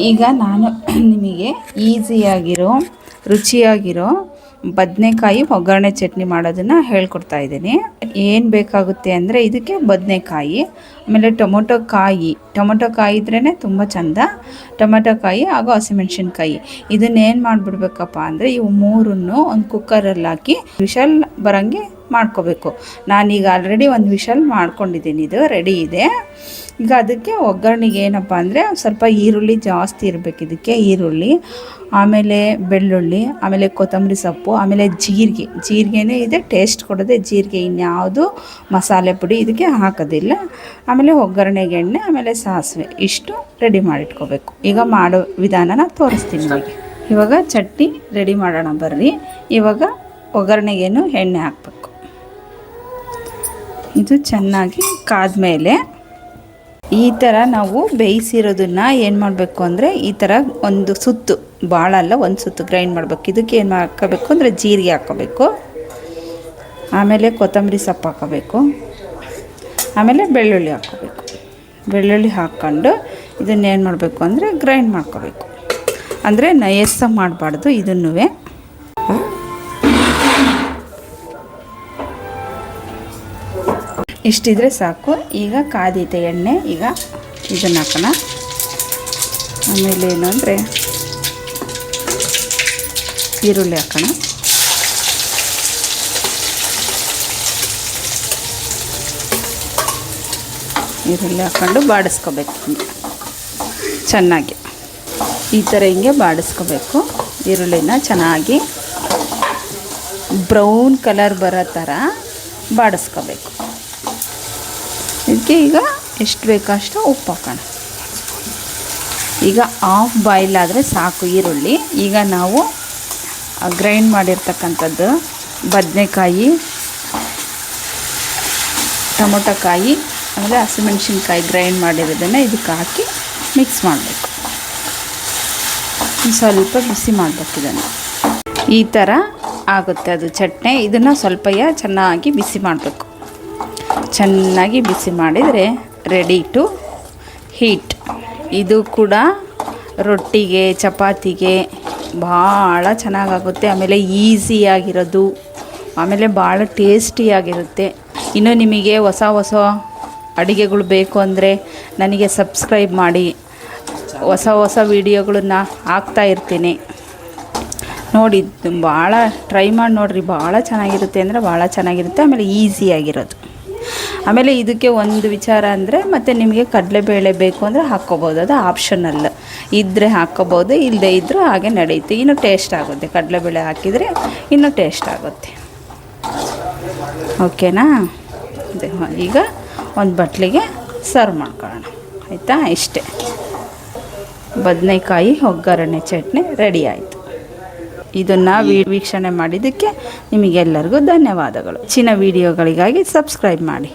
ಈಗ ನಾನು ನಿಮಗೆ ಈಸಿಯಾಗಿರೋ ರುಚಿಯಾಗಿರೋ ಬದನೆಕಾಯಿ ಒಗ್ಗರಣೆ ಚಟ್ನಿ ಮಾಡೋದನ್ನು ಹೇಳ್ಕೊಡ್ತಾ ಇದ್ದೀನಿ. ಏನು ಬೇಕಾಗುತ್ತೆ ಅಂದರೆ ಇದಕ್ಕೆ ಬದನೆಕಾಯಿ, ಆಮೇಲೆ ಟೊಮೊಟೊ ಕಾಯಿ ಇದ್ರೇ ತುಂಬ ಚೆಂದ. ಟೊಮೊಟೊ ಕಾಯಿ ಹಾಗೂ ಹಸಿಮೆಣ್ಸಿನ್ಕಾಯಿ ಇದನ್ನೇನು ಮಾಡಿಬಿಡ್ಬೇಕಪ್ಪ ಅಂದರೆ ಇವು ಮೂರನ್ನು ಒಂದು ಕುಕ್ಕರಲ್ಲಿ ಹಾಕಿ ವಿಷಲ್ ಬರೋಂಗೆ ಮಾಡ್ಕೋಬೇಕು. ನಾನೀಗ ಆಲ್ರೆಡಿ ಒಂದು ವಿಷಲ್ ಮಾಡ್ಕೊಂಡಿದ್ದೀನಿ, ಇದು ರೆಡಿ ಇದೆ. ಈಗ ಅದಕ್ಕೆ ಒಗ್ಗರಣೆಗೆ ಏನಪ್ಪ ಅಂದರೆ ಸ್ವಲ್ಪ ಈರುಳ್ಳಿ ಜಾಸ್ತಿ ಇರಬೇಕು. ಇದಕ್ಕೆ ಈರುಳ್ಳಿ, ಆಮೇಲೆ ಬೆಳ್ಳುಳ್ಳಿ, ಆಮೇಲೆ ಕೊತ್ತಂಬರಿ ಸೊಪ್ಪು, ಆಮೇಲೆ ಜೀರಿಗೆನೇ ಇದೆ ಟೇಸ್ಟ್ ಕೊಡೋದೆ ಜೀರಿಗೆ, ಇನ್ಯಾವುದು ಮಸಾಲೆ ಪುಡಿ ಇದಕ್ಕೆ ಹಾಕೋದಿಲ್ಲ. ಆಮೇಲೆ ಒಗ್ಗರಣೆಗೆ ಎಣ್ಣೆ, ಆಮೇಲೆ ಸಾಸಿವೆ, ಇಷ್ಟು ರೆಡಿ ಮಾಡಿಟ್ಕೋಬೇಕು. ಈಗ ಮಾಡೋ ವಿಧಾನನ ತೋರಿಸ್ತೀನಿ ನಿಮಗೆ. ಇವಾಗ ಚಟ್ನಿ ರೆಡಿ ಮಾಡೋಣ ಬರ್ರಿ. ಇವಾಗ ಒಗ್ಗರಣೆಗೇನು ಎಣ್ಣೆ ಹಾಕಬೇಕು. ಇದು ಚೆನ್ನಾಗಿ ಕಾದ್ಮೇಲೆ ಈ ಥರ ನಾವು ಬೇಯಿಸಿರೋದನ್ನು ಏನು ಮಾಡಬೇಕು ಅಂದರೆ ಈ ಥರ ಒಂದು ಸುತ್ತು, ಭಾಳ ಅಲ್ಲ, ಒಂದು ಸುತ್ತು ಗ್ರೈಂಡ್ ಮಾಡಬೇಕು. ಇದಕ್ಕೆ ಏನು ಹಾಕೋಬೇಕು ಅಂದರೆ ಜೀರಿಗೆ ಹಾಕ್ಕೋಬೇಕು, ಆಮೇಲೆ ಕೊತ್ತಂಬರಿ ಸೊಪ್ಪು ಹಾಕೋಬೇಕು, ಆಮೇಲೆ ಬೆಳ್ಳುಳ್ಳಿ ಹಾಕ್ಕೋಬೇಕು. ಬೆಳ್ಳುಳ್ಳಿ ಹಾಕ್ಕೊಂಡು ಇದನ್ನೇನು ಮಾಡಬೇಕು ಅಂದರೆ ಗ್ರೈಂಡ್ ಮಾಡ್ಕೋಬೇಕು. ಅಂದರೆ ನಯಸ್ಸ ಮಾಡಬಾರ್ದು ಇದನ್ನೂ. ಇಷ್ಟಿದ್ರೆ ಸಾಕು. ಈಗ ಕಾದೈತೆ ಎಣ್ಣೆ, ಈಗ ಇದನ್ನು ಹಾಕೋಣ. ಆಮೇಲೆ ಏನು ಅಂದರೆ ಈರುಳ್ಳಿ ಹಾಕೋಣ. ಈರುಳ್ಳಿ ಹಾಕ್ಕೊಂಡು ಬಾಡಿಸ್ಕೋಬೇಕು ಚೆನ್ನಾಗಿ. ಈ ಥರ ಹಿಂಗೆ ಬಾಡಿಸ್ಕೋಬೇಕು. ಈರುಳ್ಳಿನ ಚೆನ್ನಾಗಿ ಬ್ರೌನ್ ಕಲರ್ ಬರೋ ಥರ ಬಾಡಿಸ್ಕೋಬೇಕು. ಇದಕ್ಕೆ ಈಗ ಎಷ್ಟು ಬೇಕಷ್ಟು ಉಪ್ಪು ಹಾಕೋಣ. ಈಗ ಹಾಫ್ ಬಾಯ್ಲ್ ಆದರೆ ಸಾಕು ಈರುಳ್ಳಿ. ಈಗ ನಾವು ಗ್ರೈಂಡ್ ಮಾಡಿರ್ತಕ್ಕಂಥದ್ದು ಬದನೆಕಾಯಿ, ಟೊಮೊಟೊ ಕಾಯಿ, ಆಮೇಲೆ ಹಸಿಮೆಣ್ಸಿನ್ಕಾಯಿ ಗ್ರೈಂಡ್ ಮಾಡಿರೋದನ್ನು ಇದಕ್ಕೆ ಹಾಕಿ ಮಿಕ್ಸ್ ಮಾಡಬೇಕು. ಸ್ವಲ್ಪ ಬಿಸಿ ಮಾಡಬೇಕು. ಇದನ್ನು ಈ ಥರ ಆಗುತ್ತೆ ಅದು ಚಟ್ನಿ. ಇದನ್ನು ಸ್ವಲ್ಪ ಚೆನ್ನಾಗಿ ಬಿಸಿ ಮಾಡಬೇಕು. ಚೆನ್ನಾಗಿ ಬಿಸಿ ಮಾಡಿದರೆ ರೆಡಿ ಟು ಹೀಟ್. ಇದು ಕೂಡ ರೊಟ್ಟಿಗೆ, ಚಪಾತಿಗೆ ಭಾಳ ಚೆನ್ನಾಗಾಗುತ್ತೆ. ಆಮೇಲೆ ಈಸಿಯಾಗಿರೋದು, ಆಮೇಲೆ ಭಾಳ ಟೇಸ್ಟಿಯಾಗಿರುತ್ತೆ. ಇನ್ನು ನಿಮಗೆ ಹೊಸ ಅಡುಗೆಗಳು ಬೇಕು ಅಂದರೆ ನನಗೆ ಸಬ್ಸ್ಕ್ರೈಬ್ ಮಾಡಿ. ಹೊಸ ವೀಡಿಯೋಗಳನ್ನ ಹಾಕ್ತಾ ಇರ್ತೀನಿ ನೋಡಿ. ಭಾಳ ಟ್ರೈ ಮಾಡಿ ನೋಡಿರಿ, ಭಾಳ ಚೆನ್ನಾಗಿರುತ್ತೆ ಅಂದರೆ ಭಾಳ ಚೆನ್ನಾಗಿರುತ್ತೆ. ಆಮೇಲೆ ಈಸಿಯಾಗಿರೋದು. ಆಮೇಲೆ ಇದಕ್ಕೆ ಒಂದು ವಿಚಾರ ಅಂದರೆ ಮತ್ತು ನಿಮಗೆ ಕಡಲೆಬೇಳೆ ಬೇಕು ಅಂದರೆ ಹಾಕ್ಕೋಬೋದು, ಅದು ಆಪ್ಷನಲ್. ಇದ್ದರೆ ಹಾಕ್ಕೋಬೋದು, ಇಲ್ಲದೆ ಇದ್ದರೂ ಹಾಗೆ ನಡೆಯುತ್ತೆ. ಇನ್ನೂ ಟೇಸ್ಟ್ ಆಗುತ್ತೆ. ಕಡಲೆಬೇಳೆ ಹಾಕಿದರೆ ಇನ್ನೂ ಟೇಸ್ಟ್ ಆಗುತ್ತೆ. ಓಕೆನಾ? ಈಗ ಒಂದು ಬಟ್ಲಿಗೆ ಸರ್ವ್ ಮಾಡ್ಕೊಳ್ಳೋಣ, ಆಯಿತಾ? ಇಷ್ಟೇ, ಬದನೆಕಾಯಿ ಒಗ್ಗರಣೆ ಚಟ್ನಿ ರೆಡಿ ಆಯಿತು. ಇದನ್ನು ವೀಕ್ಷಣೆ ಮಾಡಿದ್ದಕ್ಕೆ ನಿಮಗೆಲ್ಲರಿಗೂ ಧನ್ಯವಾದಗಳು. ಹೆಚ್ಚಿನ ವೀಡಿಯೋಗಳಿಗಾಗಿ ಸಬ್ಸ್ಕ್ರೈಬ್ ಮಾಡಿ.